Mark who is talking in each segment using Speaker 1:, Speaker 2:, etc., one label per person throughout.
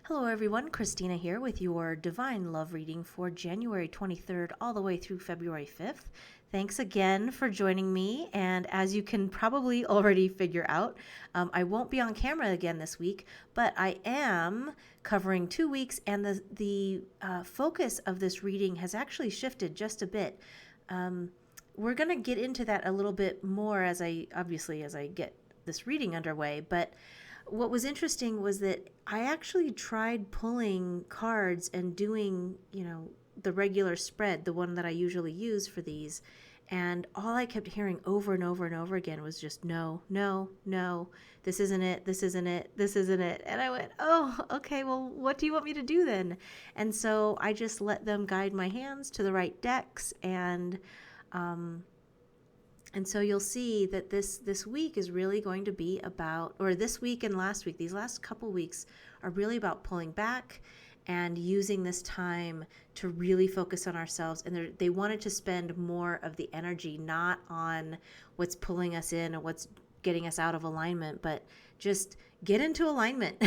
Speaker 1: Hello everyone, Christina here with your Divine Love reading for January 23rd all the way through February 5th. Thanks again for joining me, and as you can probably already figure out, I won't be on camera again this week, but I am covering 2 weeks, and the focus of this reading has actually shifted just a bit. We're going to get into that a little bit more as I get this reading underway, but what was interesting was that I actually tried pulling cards and doing, the regular spread, the one that I usually use for these. And all I kept hearing over and over and over again was just no, no, no, this isn't it, this isn't it, this isn't it. And I went, oh, okay, well, what do you want me to do then? And so I just let them guide my hands to the right decks, um, and so you'll see that this week is really going to be about, or this week and last week, these last couple weeks are really about pulling back and using this time to really focus on ourselves. And they wanted to spend more of the energy not on what's pulling us in or what's getting us out of alignment, but just get into alignment.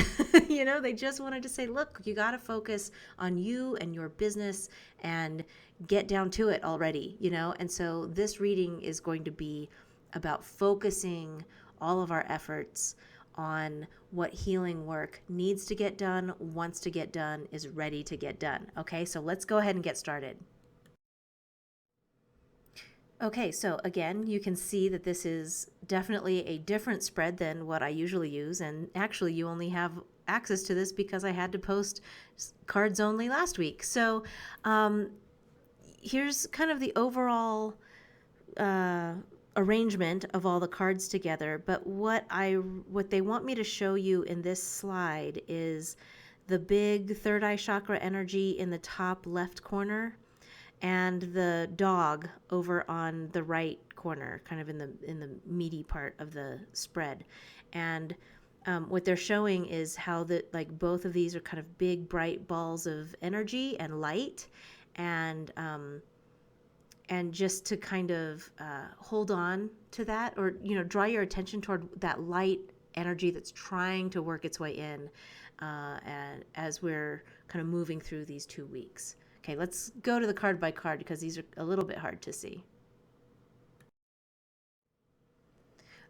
Speaker 1: They just wanted to say, look, you got to focus on you and your business and get down to it already, And so this reading is going to be about focusing all of our efforts on what healing work needs to get done, wants to get done, is ready to get done. Okay, so let's go ahead and get started. Okay, so again, you can see that this is definitely a different spread than what I usually use, and actually you only have access to this because I had to post cards only last week. So here's kind of the overall arrangement of all the cards together, but what they want me to show you in this slide is the big third eye chakra energy in the top left corner, and the dog over on the right corner, kind of in the meaty part of the spread. And what they're showing is how both of these are kind of big bright balls of energy and light, and just to kind of hold on to that, or draw your attention toward that light energy that's trying to work its way in, and as we're kind of moving through these 2 weeks. Okay, let's go to the card by card because these are a little bit hard to see.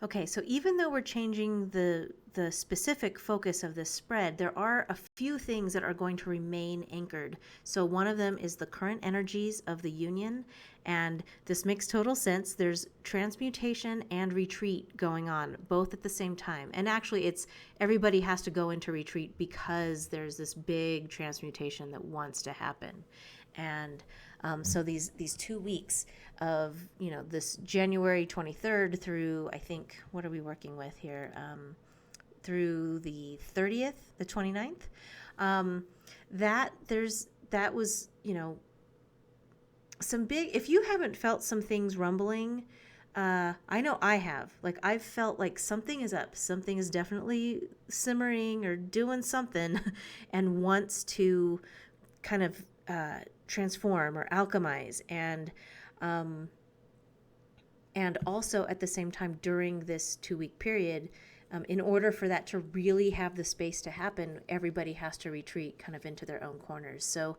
Speaker 1: Okay, so even though we're changing the specific focus of this spread, there are a few things that are going to remain anchored. So one of them is the current energies of the union, and this makes total sense. There's transmutation and retreat going on both at the same time. And actually it's everybody has to go into retreat because there's this big transmutation that wants to happen. And so these 2 weeks of this January 23rd through, I think, what are we working with here, through the 30th, the 29th, that was some big, if you haven't felt some things rumbling, I know I have. I've felt like something is up, something is definitely simmering or doing something and wants to kind of transform or alchemize, and also at the same time during this 2-week period, in order for that to really have the space to happen, everybody has to retreat kind of into their own corners. So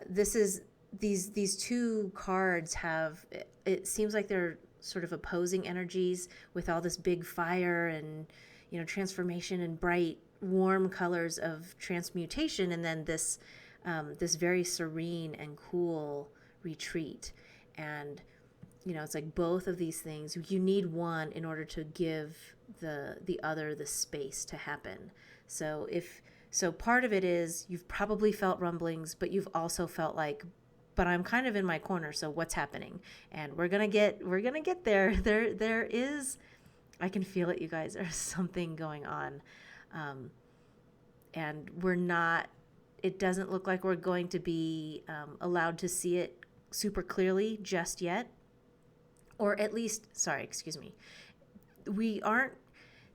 Speaker 1: these two cards have, it seems like they're sort of opposing energies with all this big fire and transformation and bright warm colors of transmutation, and then this very serene and cool retreat. And it's like both of these things, you need one in order to give the other the space to happen. So part of it is you've probably felt rumblings, but you've also felt like, but I'm kind of in my corner, so what's happening? And we're gonna get there. There is, I can feel it, you guys. There's something going on, and we're not. It doesn't look like we're going to be allowed to see it super clearly just yet, or at least, we aren't.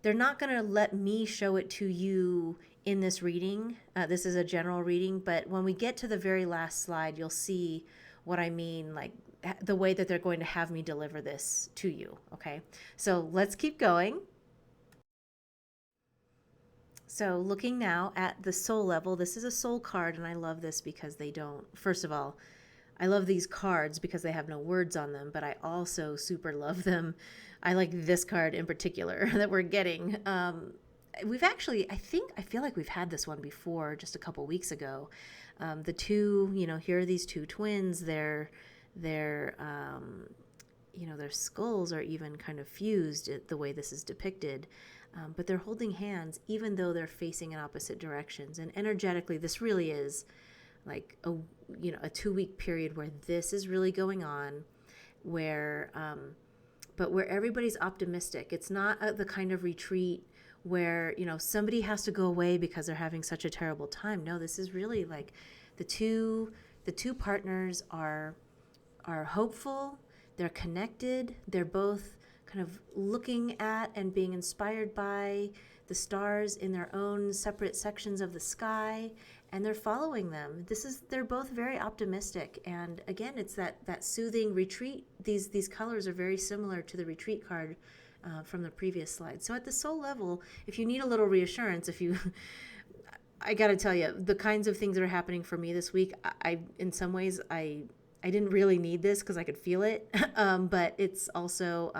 Speaker 1: They're not going to let me show it to you in this reading. This is a general reading, but when we get to the very last slide, you'll see what I mean, like the way that they're going to have me deliver this to you. Okay, so let's keep going. So, looking now at the soul level, this is a soul card, and I love this because they don't, first of all, I love these cards because they have no words on them, but I also super love them. I like this card in particular that we're getting. We've actually, I feel like we've had this one before just a couple weeks ago. The two, here are these two twins. Their skulls are even kind of fused the way this is depicted. But they're holding hands even though they're facing in opposite directions. And energetically, this really is like a 2 week period where this is really going on, where but where everybody's optimistic. It's not the kind of retreat where somebody has to go away because they're having such a terrible time. No, this is really like the two partners are hopeful, they're connected, they're both kind of looking at and being inspired by the stars in their own separate sections of the sky, and they're following them. They're both very optimistic, and again, it's that soothing retreat. These colors are very similar to the retreat card from the previous slide. So at the soul level, if you need a little reassurance, I got to tell you, the kinds of things that are happening for me this week, in some ways, I didn't really need this because I could feel it, but it's also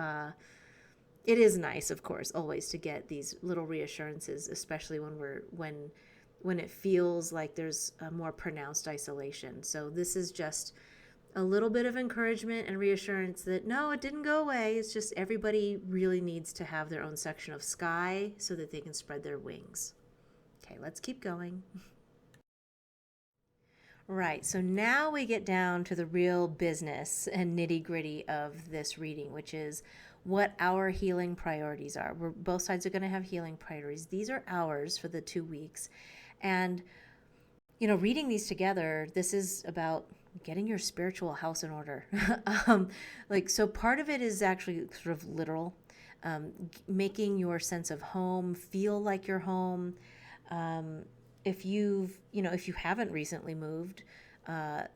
Speaker 1: it is nice, of course, always to get these little reassurances, especially when it feels like there's a more pronounced isolation. So this is just a little bit of encouragement and reassurance that no, it didn't go away. It's just everybody really needs to have their own section of sky so that they can spread their wings. Okay, let's keep going. Right, so now we get down to the real business and nitty gritty of this reading, which is what our healing priorities are. Both sides are going to have healing priorities. These are ours for the 2 weeks. And, reading these together, this is about getting your spiritual house in order. So part of it is actually sort of literal, making your sense of home feel like your home. If you haven't recently moved,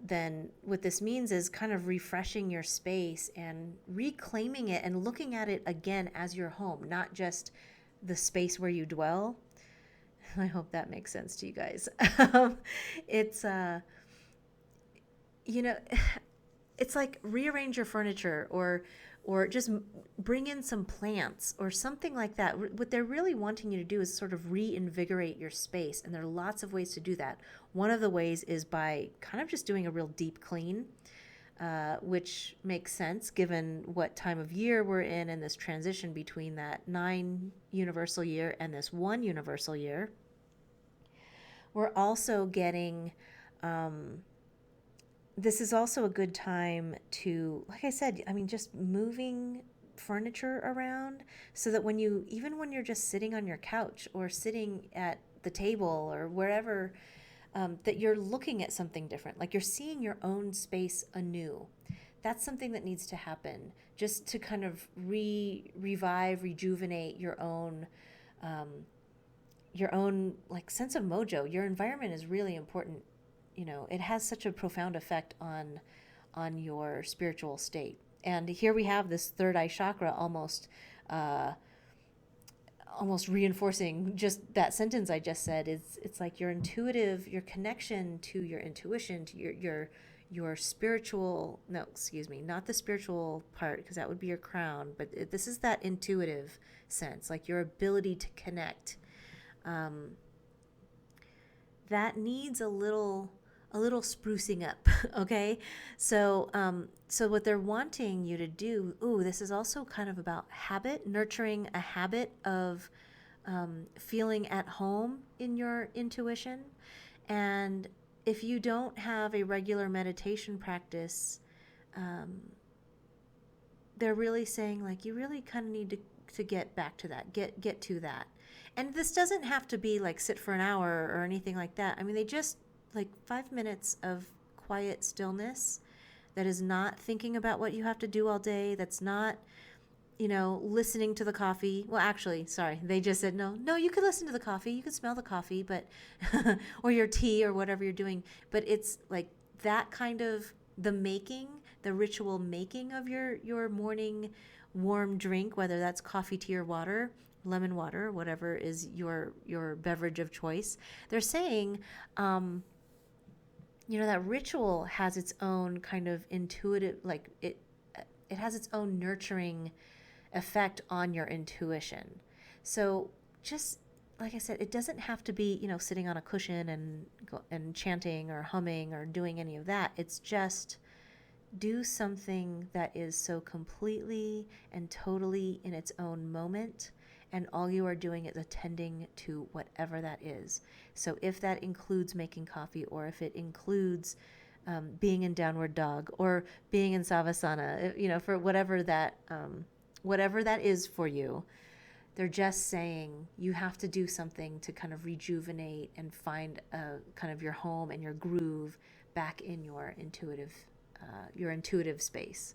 Speaker 1: then what this means is kind of refreshing your space and reclaiming it and looking at it again as your home, not just the space where you dwell. I hope that makes sense to you guys. It's it's like rearrange your furniture or just bring in some plants or something like that. What they're really wanting you to do is sort of reinvigorate your space, and there are lots of ways to do that. One of the ways is by kind of just doing a real deep clean, which makes sense given what time of year we're in and this transition between that 9 universal year and this 1 universal year. We're also getting this is also a good time to, like I said, just moving furniture around so that when you're just sitting on your couch or sitting at the table or wherever, that you're looking at something different, like you're seeing your own space anew. That's something that needs to happen just to kind of revive, rejuvenate your own like sense of mojo. Your environment is really important. It has such a profound effect on your spiritual state. And here we have this third eye chakra almost reinforcing just that sentence I just said. It's like your connection to your intuition, to your spiritual, no, excuse me, not the spiritual part, because that would be your crown, but this is that intuitive sense, like your ability to connect. That needs a little sprucing up. Okay, so what they're wanting you to do, this is also kind of about habit, nurturing a habit of feeling at home in your intuition. And if you don't have a regular meditation practice, they're really saying like you really kind of need to get back to that, get to that. And this doesn't have to be like sit for an hour or anything like that. They just like 5 minutes of quiet stillness that is not thinking about what you have to do all day, that's not listening to the coffee. Well, actually, sorry, they just said no, you could listen to the coffee, you could smell the coffee, but or your tea or whatever you're doing, but it's like that kind of the ritual making of your morning warm drink, whether that's coffee, tea, or water, lemon water, whatever is your beverage of choice. They're saying, that ritual has its own kind of intuitive, like it has its own nurturing effect on your intuition. So just like I said, it doesn't have to be, sitting on a cushion and chanting or humming or doing any of that. It's just do something that is so completely and totally in its own moment, and all you are doing is attending to whatever that is. So if that includes making coffee, or if it includes being in downward dog, or being in savasana, for whatever that is for you, they're just saying you have to do something to kind of rejuvenate and find a kind of your home and your groove back in your intuitive space.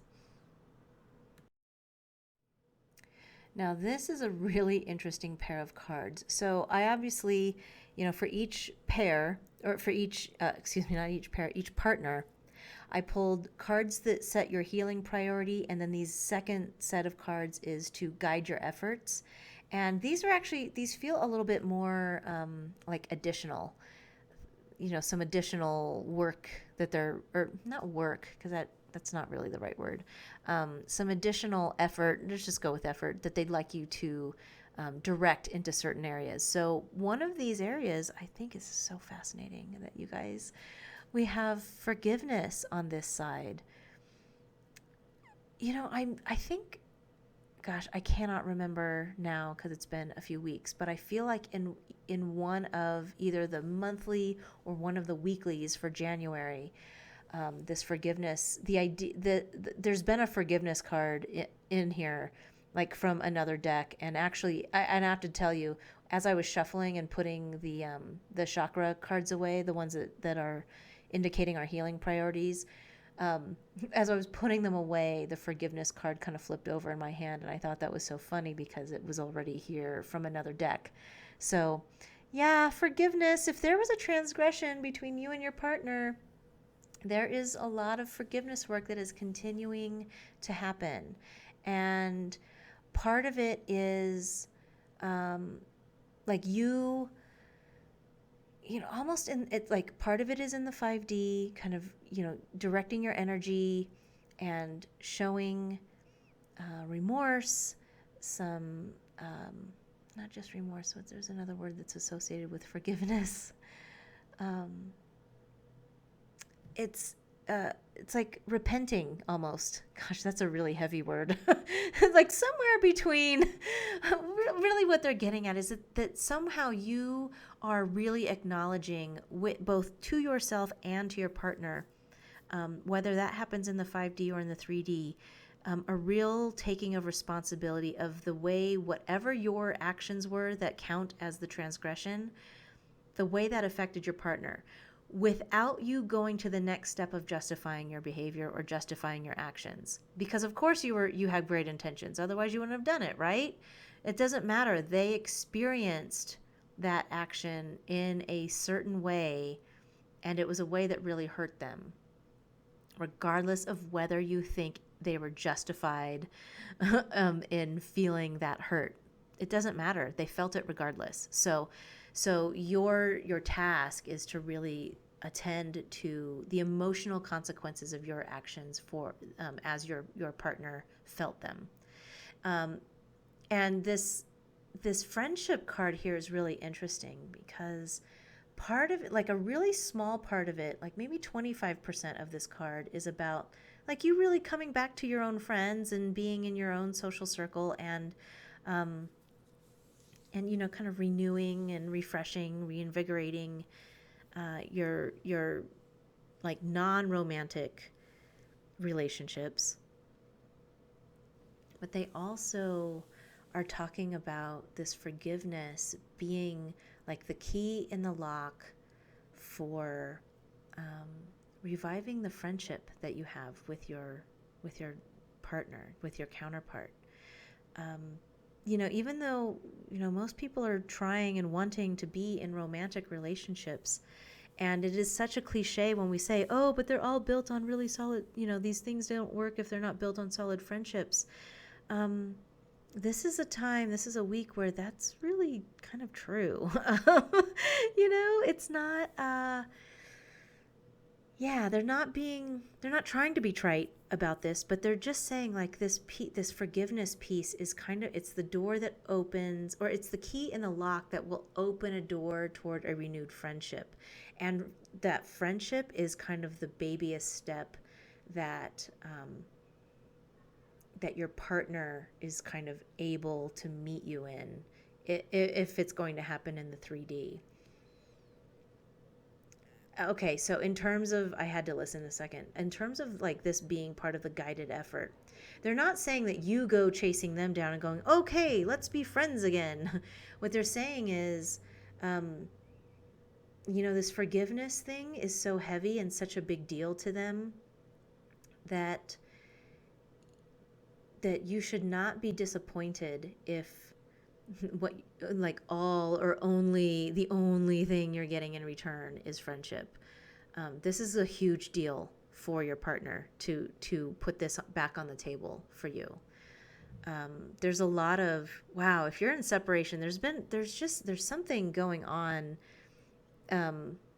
Speaker 1: Now, this is a really interesting pair of cards. So I obviously, for each pair, or for each, excuse me, not each pair, each partner, I pulled cards that set your healing priority, and then these second set of cards is to guide your efforts. And these feel a little bit more like additional, some additional work that they're, or not work, because that's not really the right word. Some additional effort, let's just go with effort, that they'd like you to direct into certain areas. So one of these areas I think is so fascinating that you guys, we have forgiveness on this side. I think, gosh, I cannot remember now because it's been a few weeks, but I feel like in one of either the monthly or one of the weeklies for January, this forgiveness, the idea that there's been a forgiveness card in here, like from another deck. And actually, I have to tell you, as I was shuffling and putting the chakra cards away, the ones that are indicating our healing priorities, as I was putting them away, the forgiveness card kind of flipped over in my hand, and I thought that was so funny because it was already here from another deck. So, yeah, forgiveness. If there was a transgression between you and your partner, there is a lot of forgiveness work that is continuing to happen. And part of it is like almost in it, like part of it is in the 5D, kind of, directing your energy and showing remorse, some, not just remorse, but there's another word that's associated with forgiveness. It's like repenting almost. Gosh, that's a really heavy word. It's like somewhere between. Really, what they're getting at is that somehow you are really acknowledging both to yourself and to your partner, whether that happens in the 5D or in the 3D, a real taking of responsibility of the way whatever your actions were that count as the transgression, the way that affected your partner, without you going to the next step of justifying your behavior or justifying your actions. Because of course you had great intentions, otherwise you wouldn't have done it, right? It doesn't matter. They experienced that action in a certain way, and it was a way that really hurt them, regardless of whether you think they were justified in feeling that hurt. It doesn't matter. They felt it regardless. So your task is to really attend to the emotional consequences of your actions for as your partner felt them. And this friendship card here is really interesting because part of it, like a really small part of it, like maybe 25% of this card is about like you really coming back to your own friends and being in your own social circle, and kind of renewing and refreshing, reinvigorating your like non-romantic relationships. But they also are talking about this forgiveness being like the key in the lock for reviving the friendship that you have with your partner, with your counterpart. Even though, most people are trying and wanting to be in romantic relationships, and it is such a cliche when we say, oh, but they're all built on really solid, these things don't work if they're not built on solid friendships. this is a week where that's really kind of true. It's not, yeah, they're not trying to be trite about this, but they're just saying like this forgiveness piece is kind of, it's the door that opens, or it's the key in the lock that will open a door toward a renewed friendship. And that friendship is kind of the babyest step that, that your partner is kind of able to meet you in, if it's going to happen in the 3D. Okay, so in terms of, I had to listen a second. In terms of like this being part of the guided effort, they're not saying that you go chasing them down and going, okay, let's be friends again. What they're saying is, um, this forgiveness thing is so heavy and such a big deal to them that you should not be disappointed if what, like, all or only the only thing you're getting in return is friendship. This is a huge deal for your partner to put this back on the table for you. There's a lot of, wow, if you're in separation, there's something going on,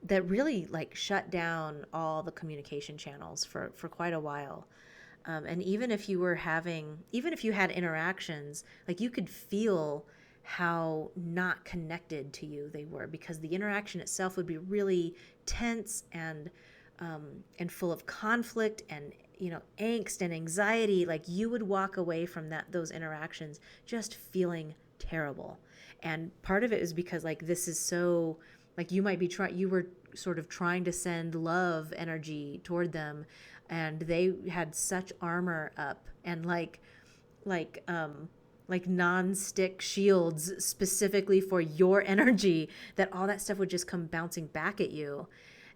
Speaker 1: that really like shut down all the communication channels for quite a while. And even if you had interactions, like you could feel how not connected to you they were, because the interaction itself would be really tense and full of conflict and angst and anxiety. Like you would walk away from those interactions just feeling terrible. And part of it is because like this is so, like you were sort of trying to send love energy toward them, and they had such armor up and like like non-stick shields specifically for your energy, that all that stuff would just come bouncing back at you.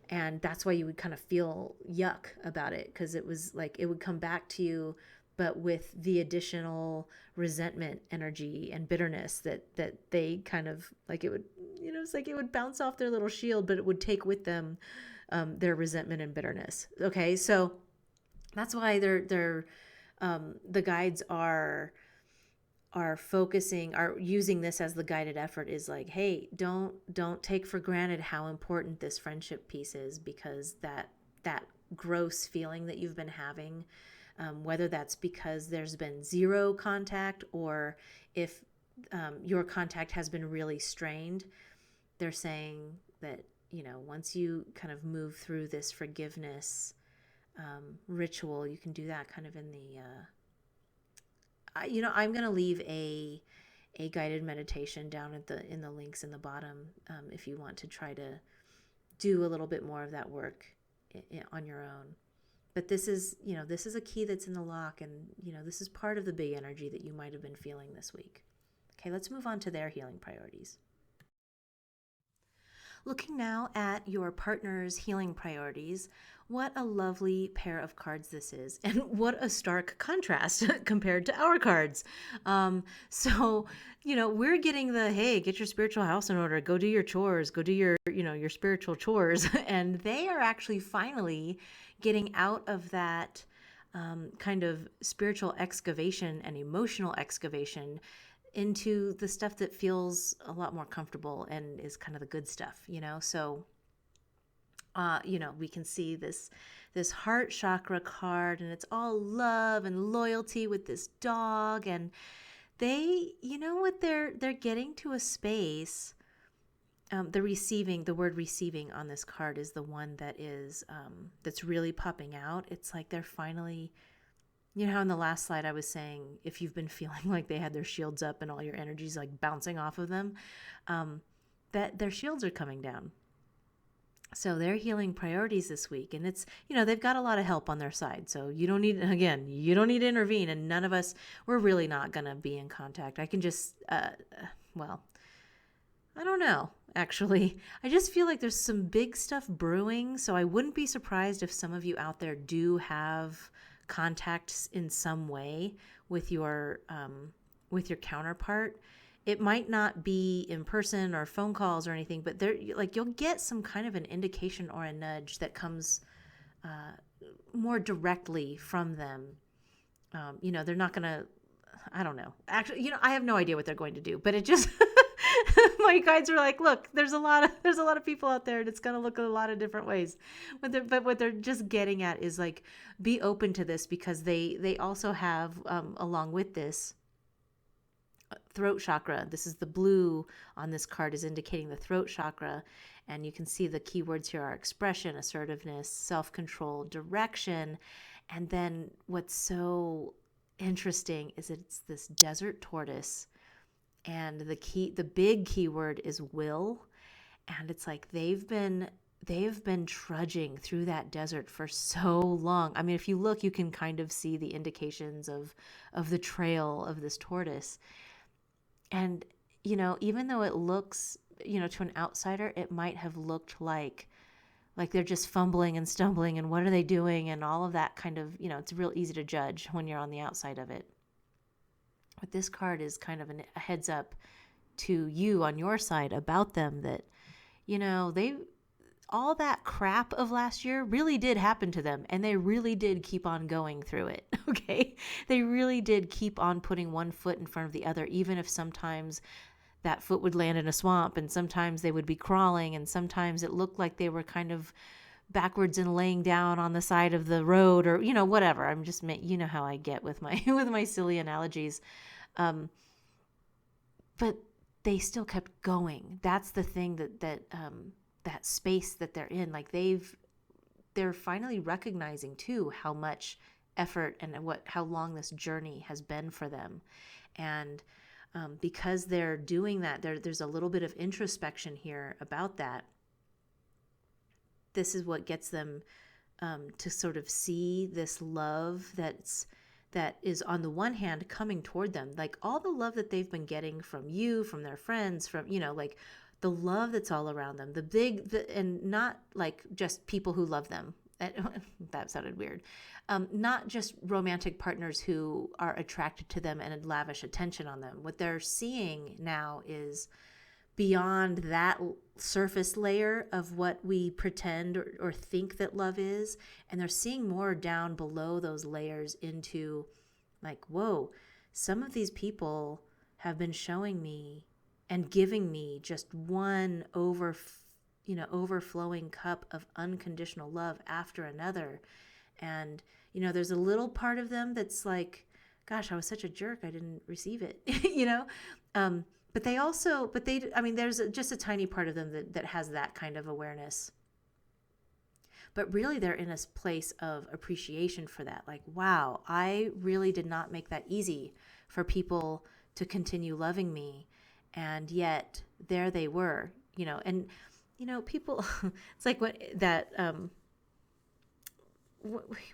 Speaker 1: And that's why you would kind of feel yuck about it, because it was like it would come back to you, but with the additional resentment energy and bitterness that they kind of like, it would, it's like it would bounce off their little shield, but it would take with them, their resentment and bitterness. Okay, so that's why the guides are using this as the guided effort, is like, hey, don't take for granted how important this friendship piece is, because that gross feeling that you've been having, whether that's because there's been zero contact, or if, your contact has been really strained, they're saying that, once you kind of move through this forgiveness, ritual, you can do that kind of in the, I'm going to leave a guided meditation down in the links in the bottom, if you want to try to do a little bit more of that work on your own. But this is a key that's in the lock, and this is part of the big energy that you might have been feeling this week. Okay, let's move on to their healing priorities. Looking now at your partner's healing priorities, what a lovely pair of cards this is, and what a stark contrast compared to our cards. So, we're getting the, hey, get your spiritual house in order, go do your chores, go do your spiritual chores, and they are actually finally getting out of that, kind of spiritual excavation and emotional excavation into the stuff that feels a lot more comfortable and is kind of the good stuff. So, we can see this heart chakra card, and it's all love and loyalty with this dog, and they, what they're getting to a space. The word receiving on this card is the one that is, that's really popping out. It's like they're finally, how in the last slide I was saying, if you've been feeling like they had their shields up and all your energy's like bouncing off of them, that their shields are coming down. So they're healing priorities this week, and it's, they've got a lot of help on their side. So you don't need to intervene, and none of us, we're really not going to be in contact. I can just, well, I don't know, actually. I just feel like there's some big stuff brewing, so I wouldn't be surprised if some of you out there do have contacts in some way with your counterpart. It might not be in person or phone calls or anything, but you'll get some kind of an indication or a nudge that comes, more directly from them. They're not gonna, I don't know. Actually, I have no idea what they're going to do, but it just my guides are like, look, there's a lot of people out there, and it's going to look a lot of different ways. But what they're just getting at is like, be open to this, because they also have along with this, throat chakra. This is the blue on this card, is indicating the throat chakra. And you can see the keywords here are expression, assertiveness, self-control, direction. And then what's so interesting is it's this desert tortoise. And the big keyword is will. And it's like they've been trudging through that desert for so long. I mean, if you look, you can kind of see the indications of the trail of this tortoise. And, even though it looks, to an outsider, it might have looked like they're just fumbling and stumbling and what are they doing and all of that kind of, it's real easy to judge when you're on the outside of it. But this card is kind of a heads up to you on your side about them that, all that crap of last year really did happen to them, and they really did keep on going through it. Okay. They really did keep on putting one foot in front of the other, even if sometimes that foot would land in a swamp, and sometimes they would be crawling, and sometimes it looked like they were kind of backwards and laying down on the side of the road, or, whatever. I'm just, how I get with my, with my silly analogies. But they still kept going. That's the thing that space that they're in, like they're finally recognizing too how much effort and how long this journey has been for them. And because they're doing that, there's a little bit of introspection here about that. This is what gets them to sort of see this love that is on the one hand coming toward them, like all the love that they've been getting from you, from their friends, from, like the love that's all around them, and not like just people who love them. That sounded weird. Not just romantic partners who are attracted to them and lavish attention on them. What they're seeing now is beyond that surface layer of what we pretend or think that love is. And they're seeing more down below those layers into like, whoa, some of these people have been showing me and giving me just one overflowing cup of unconditional love after another. And, there's a little part of them that's like, gosh, I was such a jerk, I didn't receive it, but there's just a tiny part of them that has that kind of awareness. But really they're in a place of appreciation for that. Like, wow, I really did not make that easy for people to continue loving me. And yet there they were, and, people, it's like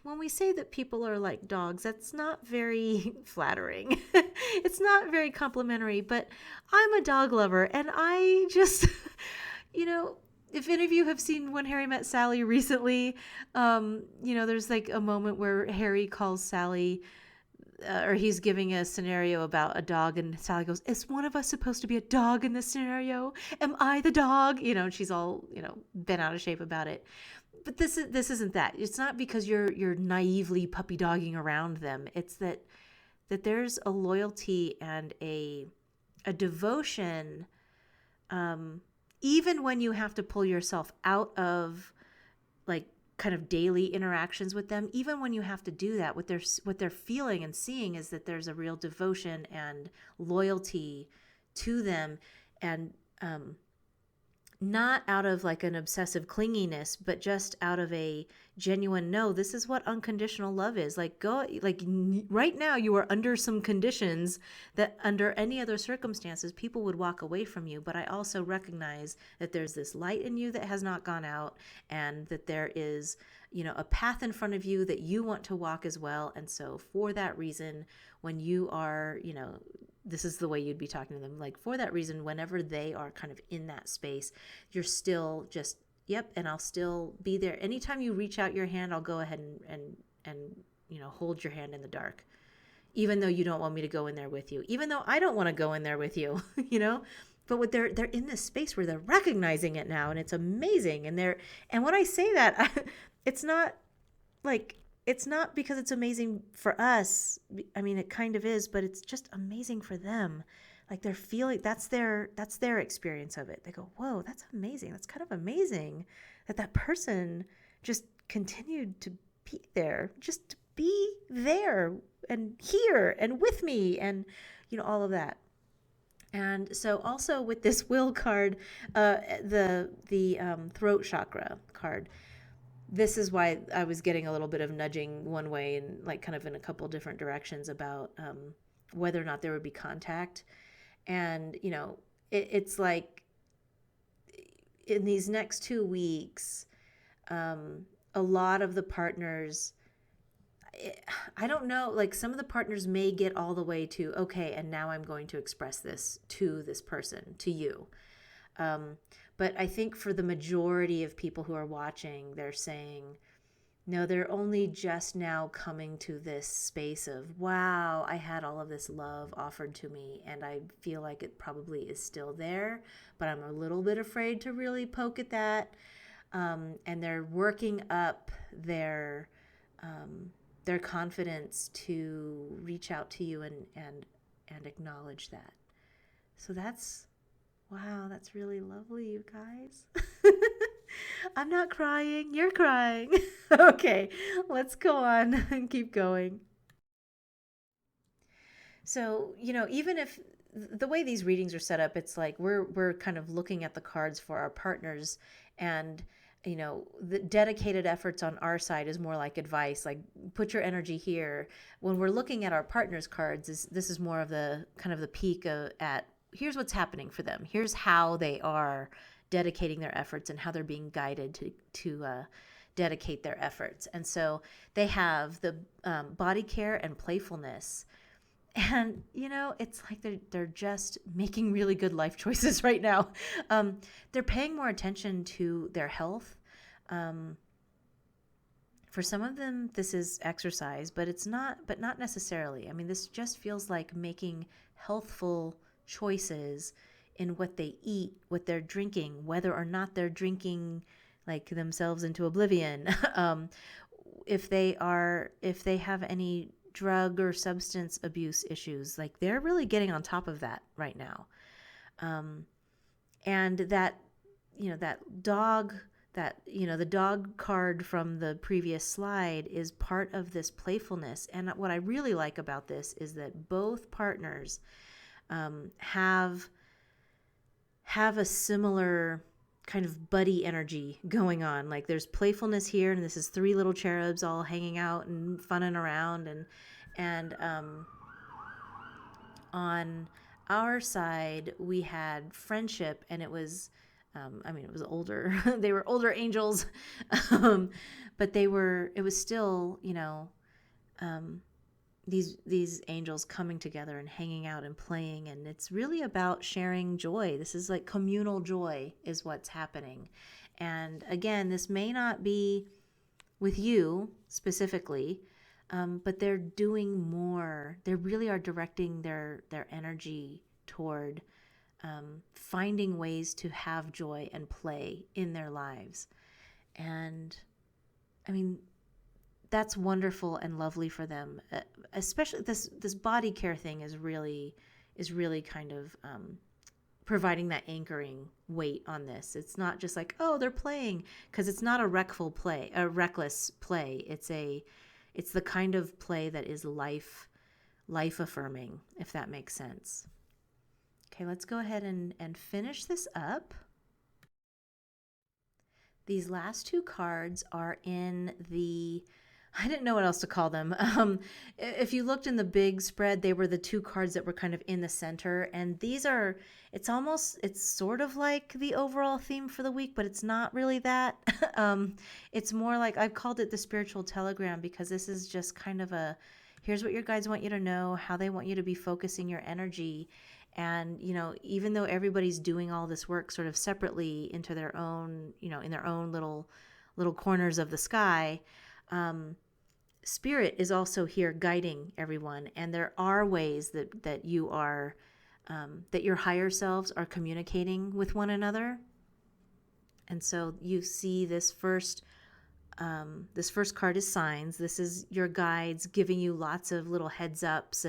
Speaker 1: when we say that people are like dogs, that's not very flattering. It's not very complimentary, but I'm a dog lover, and I just, if any of you have seen When Harry Met Sally recently, there's like a moment where Harry calls Sally, or he's giving a scenario about a dog, and Sally goes, is one of us supposed to be a dog in this scenario? Am I the dog? And she's all, bent out of shape about it. But this isn't that. It's not because you're naively puppy dogging around them. It's that there's a loyalty and a devotion, even when you have to pull yourself out of like kind of daily interactions with them. Even when you have to do that, what they're feeling and seeing is that there's a real devotion and loyalty to them, and not out of like an obsessive clinginess, but just out of a genuine, no, this is what unconditional love is. Like, right now you are under some conditions that under any other circumstances, people would walk away from you. But I also recognize that there's this light in you that has not gone out, and that there is, a path in front of you that you want to walk as well. And so for that reason, when you are, this is the way you'd be talking to them. Like, for that reason, whenever they are kind of in that space, you're still just, yep, and I'll still be there. Anytime you reach out your hand, I'll go ahead and hold your hand in the dark, even though you don't want me to go in there with you, even though I don't want to go in there with you, But they're in this space where they're recognizing it now, and it's amazing. And when I say that, it's not like it's not because it's amazing for us. I mean, it kind of is, but it's just amazing for them. Like they're feeling that's their experience of it. They go, "Whoa, that's amazing. That's kind of amazing that that person just continued to be there, just to be there and here and with me and all of that." And so also with this will card, the throat chakra card, this is why I was getting a little bit of nudging one way and like kind of in a couple different directions about whether or not there would be contact. And, it's like in these next 2 weeks, a lot of the partners, I don't know, like some of the partners may get all the way to, okay, and now I'm going to express this to this person, to you. Um, but I think for the majority of people who are watching, they're saying, no, they're only just now coming to this space of, wow, I had all of this love offered to me, and I feel like it probably is still there, but I'm a little bit afraid to really poke at that. And they're working up their confidence to reach out to you and acknowledge that. So that's wow, that's really lovely, you guys. I'm not crying. You're crying. Okay, let's go on and keep going. So, even if the way these readings are set up, it's like we're kind of looking at the cards for our partners, and the dedicated efforts on our side is more like advice, like put your energy here. When we're looking at our partners cards, this is more of the kind of the peek at here's what's happening for them. Here's how they are dedicating their efforts and how they're being guided to dedicate their efforts. And so they have the body care and playfulness, and it's like they're just making really good life choices right now. They're paying more attention to their health. um, for some of them this is exercise, but not necessarily. I mean, this just feels like making healthful choices in what they eat, what they're drinking, whether or not they're drinking like themselves into oblivion. um, if they have any drug or substance abuse issues, like they're really getting on top of that right now. um, and that dog, the dog card from the previous slide is part of this playfulness. And what I really like about this is that both partners have a similar kind of buddy energy going on. Like there's playfulness here, and this is three little cherubs all hanging out and funning around, and on our side we had friendship, and it was I mean, it was older. They were older angels, um, but it was still, um, these angels coming together and hanging out and playing, and it's really about sharing joy. This is like communal joy is what's happening. And again, this may not be with you specifically, but they're doing more. They really are directing their energy toward finding ways to have joy and play in their lives. And I mean, that's wonderful and lovely for them. Especially this body care thing is really kind of providing that anchoring weight on this. It's not just like, oh, they're playing, because it's not a reckless play. It's the kind of play that is life affirming, if that makes sense. Okay, let's go ahead and finish this up. These last two cards are in the, I didn't know what else to call them. If you looked in the big spread, they were the two cards that were kind of in the center. And these are, it's sort of like the overall theme for the week, but it's not really that. It's more like, I've called it the spiritual telegram, because this is just kind of here's what your guides want you to know, how they want you to be focusing your energy. And even though everybody's doing all this work sort of separately into their own, in their own little corners of the sky, spirit is also here guiding everyone. And there are ways that you are that your higher selves are communicating with one another. And so you see this first This first card is signs. This is your guides giving you lots of little heads ups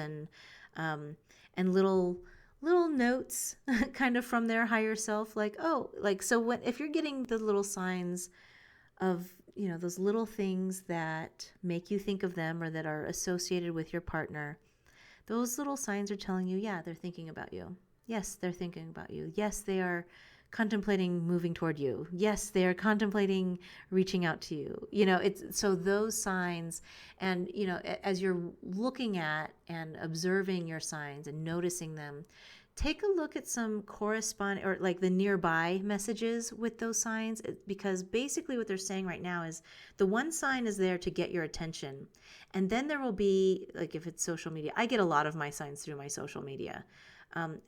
Speaker 1: um, and little notes kind of from their higher self, like, oh, like, so when, if you're getting the little signs of, those little things that make you think of them or that are associated with your partner, those little signs are telling you, yeah, they're thinking about you. Yes, they're thinking about you. Yes, they are contemplating moving toward you. Yes, they are contemplating reaching out to you. It's so those signs, and as you're looking at and observing your signs and noticing them, take a look at some correspond or like the nearby messages with those signs, because basically what they're saying right now is the one sign is there to get your attention, and then there will be, like, if it's social media, I get a lot of my signs through my social media, um,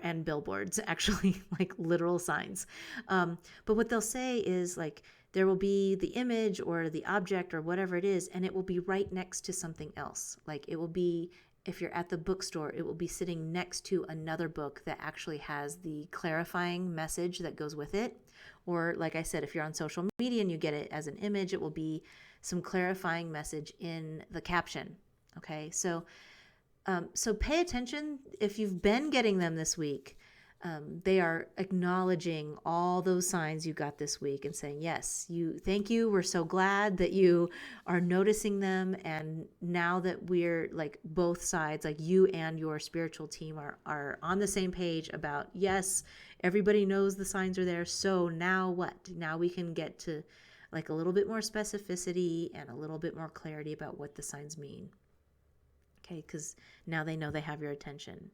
Speaker 1: and billboards, actually, like literal signs. But what they'll say is, like, there will be the image or the object or whatever it is, and it will be right next to something else. Like, it will be, if you're at the bookstore, it will be sitting next to another book that actually has the clarifying message that goes with it. Or, like I said, if you're on social media and you get it as an image, it will be some clarifying message in the caption. Okay, so pay attention if you've been getting them this week. They are acknowledging all those signs you got this week and saying, yes, thank you. We're so glad that you are noticing them. And now that we're, like, both sides, like you and your spiritual team are on the same page about, yes, everybody knows the signs are there. So now what? Now we can get to, like, a little bit more specificity and a little bit more clarity about what the signs mean. Okay, because now they know they have your attention.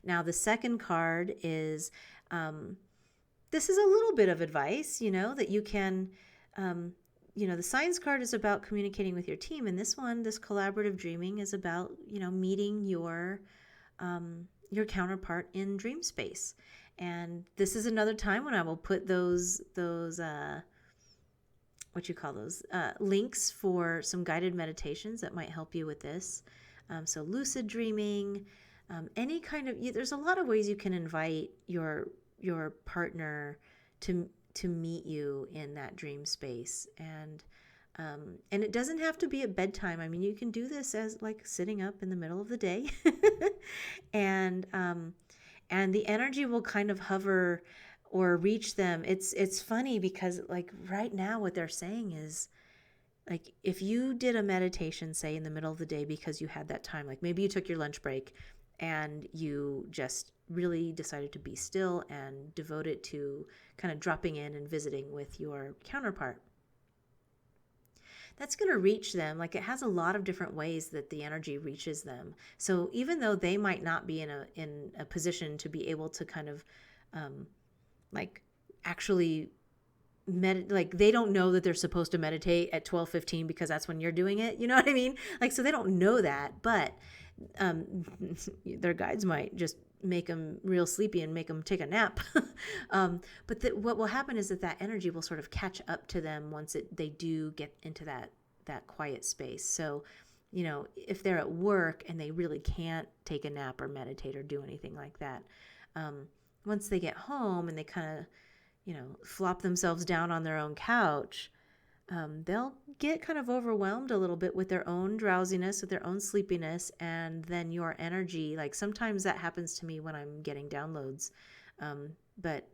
Speaker 1: Now, the second card is, this is a little bit of advice, that you can, the signs card is about communicating with your team. And this collaborative dreaming is about, meeting your counterpart in dream space. And this is another time when I will put those links for some guided meditations that might help you with this. So lucid dreaming, any kind of, there's a lot of ways you can invite your partner to meet you in that dream space. And it doesn't have to be at bedtime. I mean, you can do this as, like, sitting up in the middle of the day. and the energy will kind of hover or reach them. It's funny because, like, right now what they're saying is, like, if you did a meditation, say, in the middle of the day because you had that time, like maybe you took your lunch break and you just really decided to be still and devote it to kind of dropping in and visiting with your counterpart, that's going to reach them. Like, it has a lot of different ways that the energy reaches them. So even though they might not be in a position to be able to kind of like actually like, they don't know that they're supposed to meditate at 12:15 because that's when you're doing it. You know what I mean? Like, so they don't know that, but their guides might just make them real sleepy and make them take a nap. But what will happen is that energy will sort of catch up to them once they do get into that quiet space. So, if they're at work and they really can't take a nap or meditate or do anything like that, once they get home and they kind of, flop themselves down on their own couch, they'll get kind of overwhelmed a little bit with their own drowsiness, with their own sleepiness, and then your energy, like, sometimes that happens to me when I'm getting downloads. But,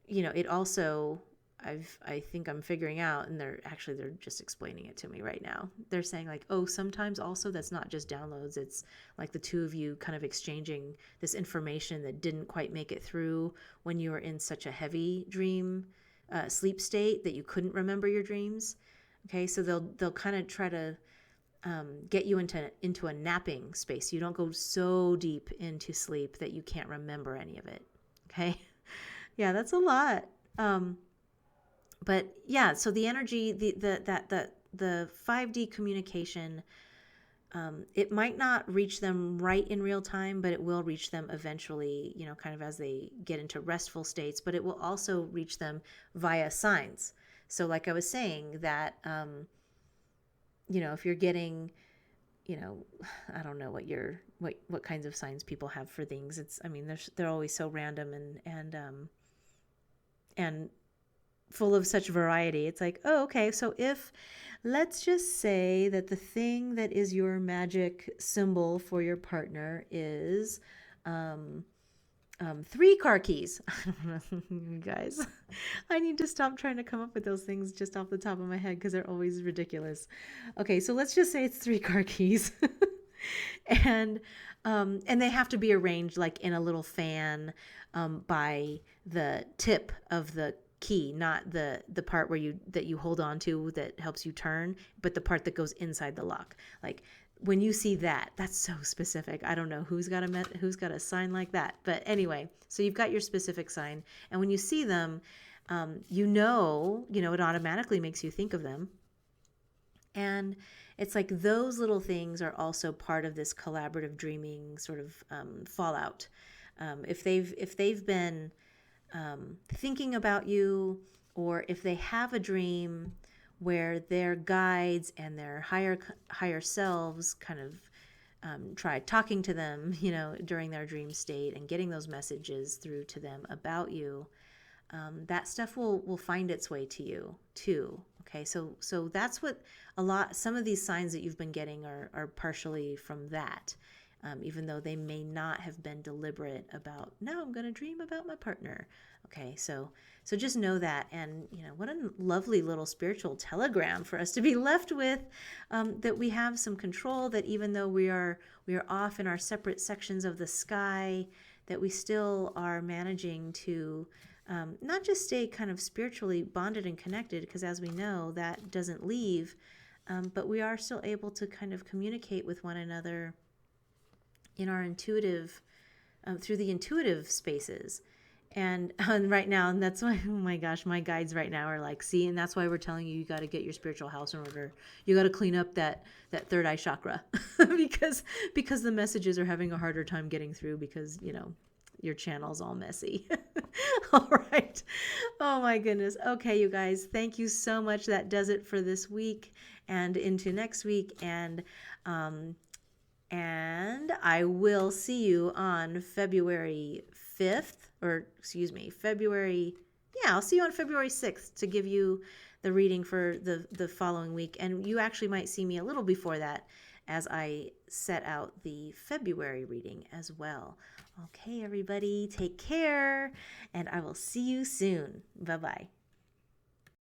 Speaker 1: it also, I think I'm figuring out, and they're just explaining it to me right now. They're saying, like, oh, sometimes also that's not just downloads. It's like the two of you kind of exchanging this information that didn't quite make it through when you were in such a heavy dream sleep state that you couldn't remember your dreams. Okay, so they'll kind of try to get you into a napping space. You don't go so deep into sleep that you can't remember any of it. Okay, yeah, that's a lot. But yeah, so the energy, the 5D communication, it might not reach them right in real time, but it will reach them eventually, kind of as they get into restful states, but it will also reach them via signs. So, like I was saying, that, if you're getting, I don't know what kinds of signs people have for things. They're always so random and full of such variety. It's like, oh, okay, so if let's just say that the thing that is your magic symbol for your partner is um, three car keys. I don't know, you guys. I need to stop trying to come up with those things just off the top of my head because they're always ridiculous. Okay, so let's just say it's three car keys. and and they have to be arranged like in a little fan by the tip of the key, not the part where you hold on to that helps you turn, but the part that goes inside the lock. Like when you see that, that's so specific. I don't know who's got a sign like that, but anyway, so you've got your specific sign, and when you see them, it automatically makes you think of them. And it's like those little things are also part of this collaborative dreaming sort of fallout. If they've been thinking about you, or if they have a dream where their guides and their higher selves kind of try talking to them, during their dream state and getting those messages through to them about you, that stuff will find its way to you too. Okay, so that's what some of these signs that you've been getting are partially from that, even though they may not have been deliberate about, now I'm going to dream about my partner. Okay, so just know that, and what a lovely little spiritual telegram for us to be left with, that we have some control, that even though we are off in our separate sections of the sky, that we still are managing to not just stay kind of spiritually bonded and connected, because as we know, that doesn't leave, but we are still able to kind of communicate with one another in our intuitive, through the intuitive spaces. And right now, and that's why, oh my gosh, my guides right now are like, see, and that's why we're telling you got to get your spiritual house in order. You got to clean up that third eye chakra because the messages are having a harder time getting through because, your channel's all messy. All right. Oh my goodness. Okay, you guys, thank you so much. That does it for this week and into next week. And I will see you on February 5th, or excuse me, I'll see you on February 6th to give you the reading for the following week. And you actually might see me a little before that as I set out the February reading as well. Okay, everybody, take care, and I will see you soon. Bye-bye.